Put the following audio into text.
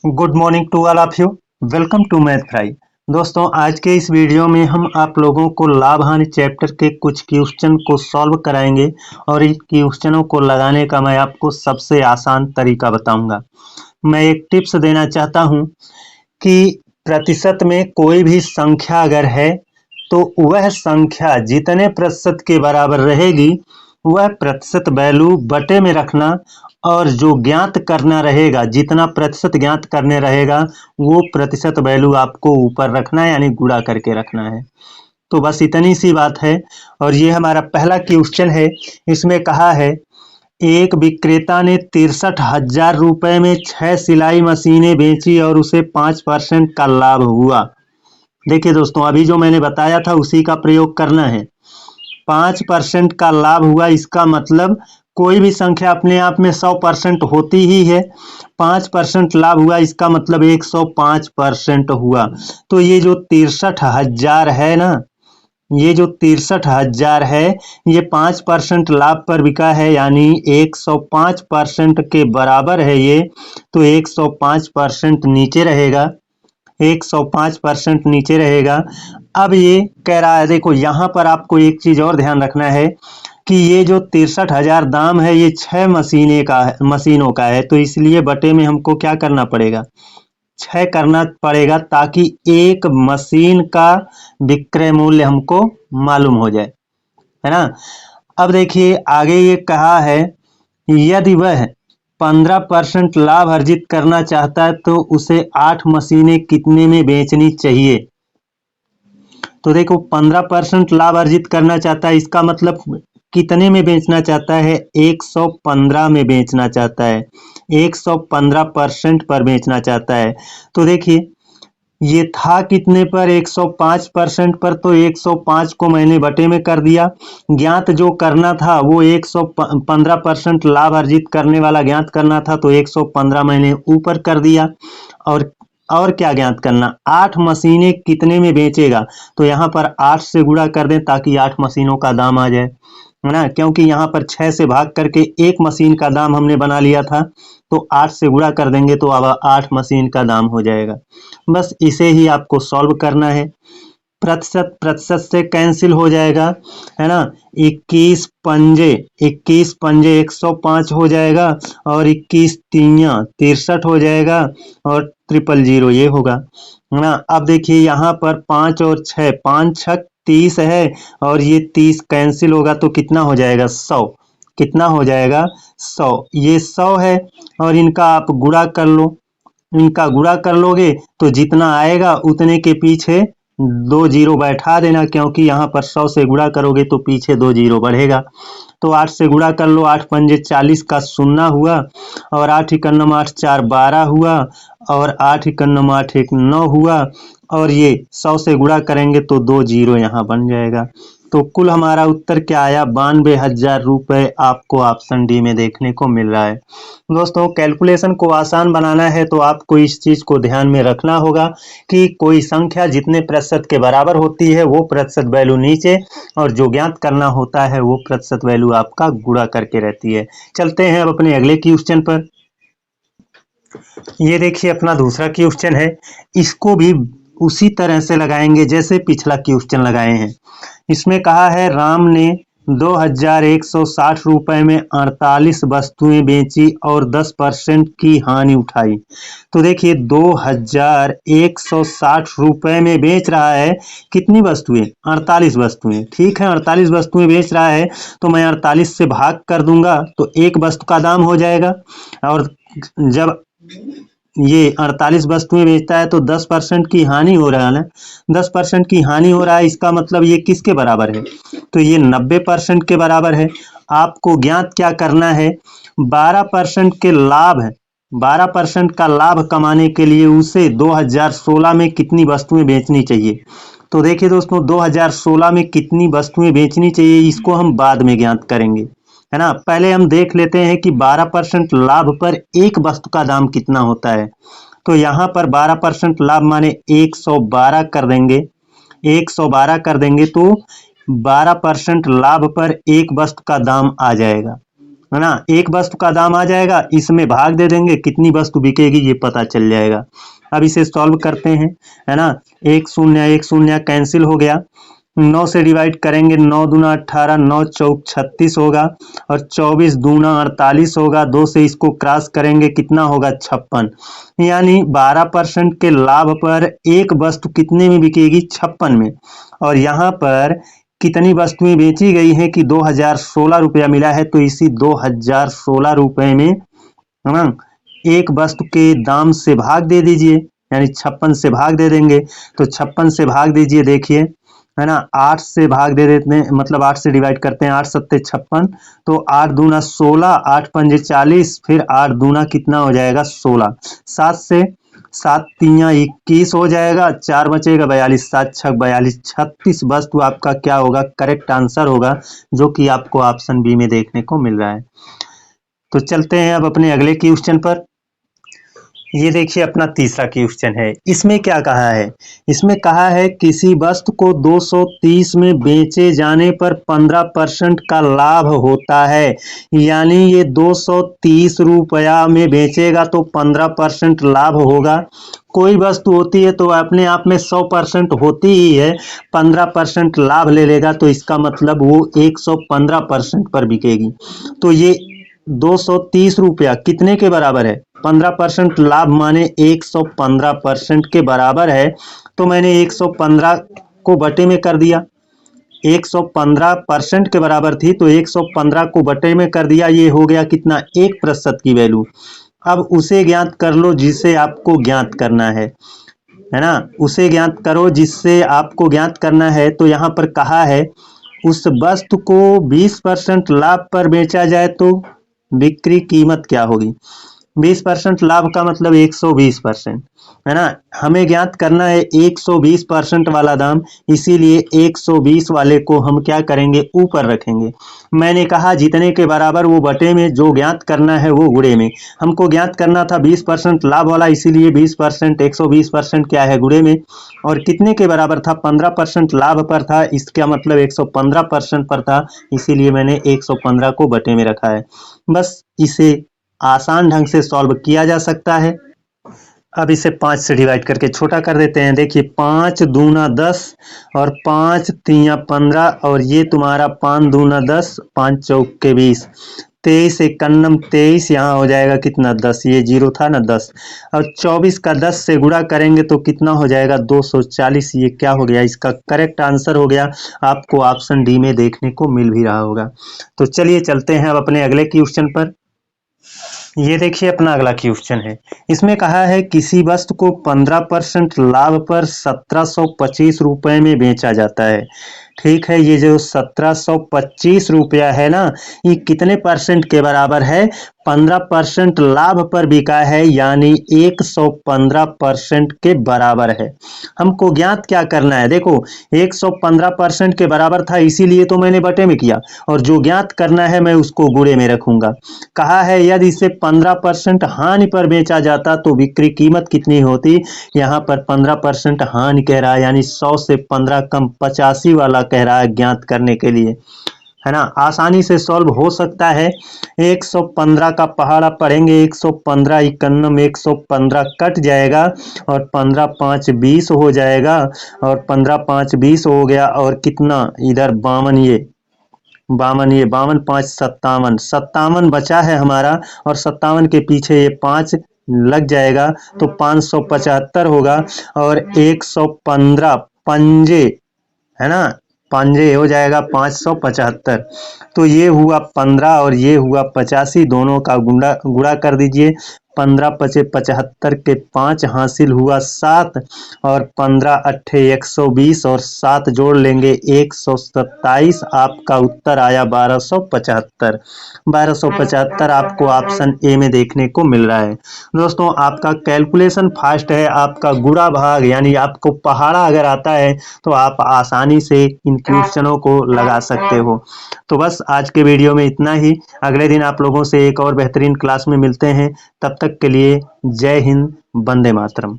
Good morning to all of you. Welcome to Math Fry. दोस्तों, आज के इस वीडियो में हम आप लोगों को लाभ हानि चैप्टर के कुछ क्वेश्चन को सॉल्व कराएंगे और इन क्वेश्चनों को लगाने का मैं आपको सबसे आसान तरीका बताऊंगा। मैं एक टिप्स देना चाहता हूं कि प्रतिशत में कोई भी संख्या अगर है तो वह संख्या जितने प्रतिशत के बराबर रहेगी वह प्रतिशत वैल्यू बटे में रखना और जो ज्ञात करना रहेगा, जितना प्रतिशत ज्ञात करने रहेगा वो प्रतिशत वैल्यू आपको ऊपर रखना है, यानी गुणा करके रखना है। तो बस इतनी सी बात है। और ये हमारा पहला क्वेश्चन है। इसमें कहा है एक विक्रेता ने 63,000 रुपए में 6 सिलाई मशीनें बेची और उसे 5% का लाभ हुआ। देखिए दोस्तों, अभी जो मैंने बताया था उसी का प्रयोग करना है। 5% का लाभ हुआ, इसका मतलब कोई भी संख्या अपने आप में 100% होती ही है। 5% लाभ हुआ, इसका मतलब 105% हुआ। तो ये जो 63,000 है ना, ये जो 63,000 है ये 5% लाभ पर बिका है, यानी 105% के बराबर है ये। तो 105% नीचे रहेगा, 105% नीचे रहेगा। अब ये कह रहा है, देखो यहाँ पर आपको एक चीज और ध्यान रखना है कि ये जो 63,000 दाम है ये 6 मशीनों का है, तो इसलिए बटे में हमको क्या करना पड़ेगा, 6 करना पड़ेगा, ताकि एक मशीन का विक्रय मूल्य हमको मालूम हो जाए, है ना। अब देखिए आगे ये कहा है, यदि वह 15% लाभ अर्जित करना चाहता है तो उसे 8 मशीनें कितने में बेचनी चाहिए। तो देखो 15% लाभ अर्जित करना चाहता है, इसका मतलब कितने में बेचना चाहता है, 115 में बेचना चाहता है, 115% पर बेचना चाहता है। तो देखिए ये था कितने पर, 105% पर, तो 105 को मैंने बटे में कर दिया। ज्ञात जो करना था वो 115% लाभ अर्जित करने वाला ज्ञात करना था, तो 115 मैंने ऊपर कर दिया। और क्या ज्ञात करना, 8 मशीनें कितने में बेचेगा, तो यहाँ पर 8 से गुणा कर दें ताकि 8 मशीनों का दाम आ जाए, है ना। क्योंकि यहाँ पर 6 से भाग करके एक मशीन का दाम हमने बना लिया था, तो 8 से गुणा कर देंगे तो अब 8 मशीन का दाम हो जाएगा। बस इसे ही आपको सॉल्व करना है। प्रतिशत प्रतिशत से कैंसिल हो जाएगा, है ना। 21 पंजे 105 हो जाएगा और 21 तियां 63 हो जाएगा और 000 ये होगा, है ना। अब देखिए यहाँ पर 5 और 6, 5 छक 30 है और ये 30 कैंसिल होगा तो कितना हो जाएगा, 100। कितना हो जाएगा, 100। ये 100 है और इनका आप गुणा कर लो, इनका गुणा कर लोगे तो जितना आएगा उतने के पीछे 2 जीरो बैठा देना, क्योंकि यहाँ पर 100 से गुणा करोगे तो पीछे 2 जीरो बढ़ेगा। तो 8 से गुणा कर लो, 8 पंजे 40 का 0 हुआ और 8 इकन्नम 8 4 12 हुआ और 8 इकन्नम 8 1 9 हुआ और ये 100 से गुणा करेंगे तो 2 जीरो यहाँ बन जाएगा। तो कुल हमारा उत्तर क्या आया, 92,000 रुपये आपको ऑप्शन डी में देखने को मिल रहा है। दोस्तों, कैलकुलेशन को आसान बनाना है तो आपको इस चीज को ध्यान में रखना होगा कि कोई संख्या जितने प्रतिशत के बराबर होती है वो प्रतिशत वैल्यू नीचे और जो ज्ञात करना होता है वो प्रतिशत वैल्यू आपका गुणा करके रहती है। चलते हैं अब अपने अगले क्वेश्चन पर। ये देखिए अपना दूसरा क्वेश्चन है। इसको भी उसी तरह से लगाएंगे जैसे पिछला क्वेश्चन लगाए हैं। इसमें कहा है राम ने 2,160 रुपए में 48 वस्तुएं बेची और 10% की हानि उठाई। तो देखिए 2,160 रुपए में बेच रहा है, कितनी वस्तुएं, 48 वस्तुएं। ठीक है, 48 वस्तुएं बेच रहा है तो मैं 48 से भाग कर दूंगा तो एक वस्तु का दाम हो जाएगा। और जब ये 48 वस्तुएं बेचता है तो 10% की हानि हो रहा है ना, 10% की हानि हो रहा है, इसका मतलब ये किसके बराबर है, तो ये 90% के बराबर है। आपको ज्ञात क्या करना है, 12% के लाभ है, 12% का लाभ कमाने के लिए उसे 2016 में कितनी वस्तुएं बेचनी चाहिए। तो देखिए दोस्तों, 2016 में कितनी वस्तुएं बेचनी चाहिए इसको हम बाद में ज्ञात करेंगे, है ना। पहले हम देख लेते हैं कि 12% लाभ पर एक वस्तु का दाम कितना होता है। तो यहाँ पर 12% लाभ माने 112 कर देंगे, 112 कर देंगे तो 12% लाभ पर एक वस्तु का दाम आ जाएगा, है ना। एक वस्तु का दाम आ जाएगा, इसमें भाग दे देंगे, कितनी वस्तु बिकेगी ये पता चल जाएगा। अब इसे सॉल्व करते हैं, है ना। एक शून्य कैंसिल हो गया, 9 से डिवाइड करेंगे, 9 दूना 18, 9 चौक 36 होगा और 24 दूना 48 होगा। 2 से इसको क्रॉस करेंगे, कितना होगा 56। यानी 12% के लाभ पर एक वस्तु कितने में बिकेगी, 56 में। और यहाँ पर कितनी वस्तुएं बेची गई हैं कि 2016 रुपया मिला है, तो इसी 2016 रुपये में, है ना, एक वस्तु के दाम से भाग दे दीजिए, यानी 56 से भाग दे देंगे। तो 56 से भाग दीजिए, देखिए, है ना, 8 से भाग दे देते हैं, मतलब 8 से डिवाइड करते हैं, 8 सत्ते 56, तो 8 दूना 16, 8 पंजे 40, फिर 8 दूना कितना हो जाएगा 16, 7 से 7 तिया 21 हो जाएगा, 4 बचेगा 42, 7 छक 42, 36 वस्तु आपका क्या होगा, करेक्ट आंसर होगा, जो कि आपको ऑप्शन बी में देखने को मिल रहा है। तो चलते हैं अब अपने अगले क्वेश्चन पर। ये देखिए अपना तीसरा क्वेश्चन है। इसमें क्या कहा है, इसमें कहा है किसी वस्तु को 230 में बेचे जाने पर 15% का लाभ होता है। यानी ये 230 रुपया में बेचेगा तो 15% लाभ होगा। कोई वस्तु होती है तो अपने आप में 100% होती ही है, 15% लाभ ले लेगा तो इसका मतलब वो 115% पर बिकेगी। तो ये 230 रुपया कितने के बराबर है, 15% लाभ माने 115% के बराबर है। तो मैंने 115 को बटे में कर दिया, 115% के बराबर थी तो 115 को बटे में कर दिया, ये हो गया कितना, 1% की वैल्यू। अब उसे ज्ञात कर लो जिसे आपको ज्ञात करना है ना, उसे ज्ञात करो जिससे आपको ज्ञात करना है। तो यहाँ पर कहा है उस वस्तु को 20% लाभ पर बेचा जाए तो बिक्री कीमत क्या होगी। 20% लाभ का मतलब 120%, है ना। हमें ज्ञात करना है 120% वाला दाम, इसीलिए 120 वाले को हम क्या करेंगे, ऊपर रखेंगे। मैंने कहा जितने के बराबर वो बटे में, जो ज्ञात करना है वो गुणे में। हमको ज्ञात करना था 20% लाभ वाला, इसीलिए 20%, 120% क्या है, गुणे में। और कितने के बराबर था, 15% लाभ पर था, इसका मतलब 115% पर था, इसीलिए मैंने 115 को बटे में रखा है। बस इसे आसान ढंग से सॉल्व किया जा सकता है। अब इसे 5 से डिवाइड करके छोटा कर देते हैं। देखिए 5 दूना 10 और 5 तिया 15 और ये तुम्हारा 5 दूना 10, 5 चौक के 20, 23 एकन्नम 23, यहाँ हो जाएगा कितना 10, ये जीरो था ना 10, और 24 का 10 से गुणा करेंगे तो कितना हो जाएगा 240। ये क्या हो गया, इसका करेक्ट आंसर हो गया, आपको ऑप्शन डी में देखने को मिल भी रहा होगा। तो चलिए चलते हैं अब अपने अगले क्वेश्चन पर। ये देखिए अपना अगला क्वेश्चन है। इसमें कहा है किसी वस्तु को 15% लाभ पर 1725 रुपए में बेचा जाता है। ठीक है, ये जो 1725 रुपया है ना, ये कितने परसेंट के बराबर है, 15% लाभ पर बिका है, यानी 115% के बराबर है। हमको ज्ञात क्या करना है, देखो 115% के बराबर था, इसीलिए तो मैंने बटे में किया, और जो ज्ञात करना है मैं उसको गुणे में रखूंगा। कहा है यदि इसे 15% हानि पर बेचा जाता तो बिक्री कीमत कितनी होती। यहाँ पर 15% हानि कह रहा है, यानी 100 से 15 कम 85 वाला कह रहा है ज्ञात करने के लिए, है ना। आसानी से सॉल्व हो सकता है। 115 का पहाड़ा पढ़ेंगे, 115 इक्यानवे 115 कट जाएगा और 15 5 20 हो जाएगा, और 15 5 20 हो गया, और कितना इधर 52, ये 52 5 57, 57 बचा है हमारा, और 57 के पीछे ये 5 लग जाएगा तो 575 होगा, और 115 पंजे, है ना, पंजे हो जाएगा 575। तो ये हुआ 15 और ये हुआ 85, दोनों का गुणा कर दीजिए। 15 पचे 75 के 5 हासिल हुआ 7, और 15 अट्ठे 120 और 7 जोड़ लेंगे 127। आपका उत्तर आया 1275। 1275 आपको ऑप्शन ए में देखने को मिल रहा है। दोस्तों आपका कैलकुलेशन फास्ट है, आपका गुणा भाग यानी आपको पहाड़ा अगर आता है तो आप आसानी से इन क्वेश्चनों को लगा सकते हो। तो बस आज के वीडियो में इतना ही। अगले दिन आप लोगों से एक और बेहतरीन क्लास में मिलते हैं। तब तक के लिए जय हिंद, वंदे मातरम।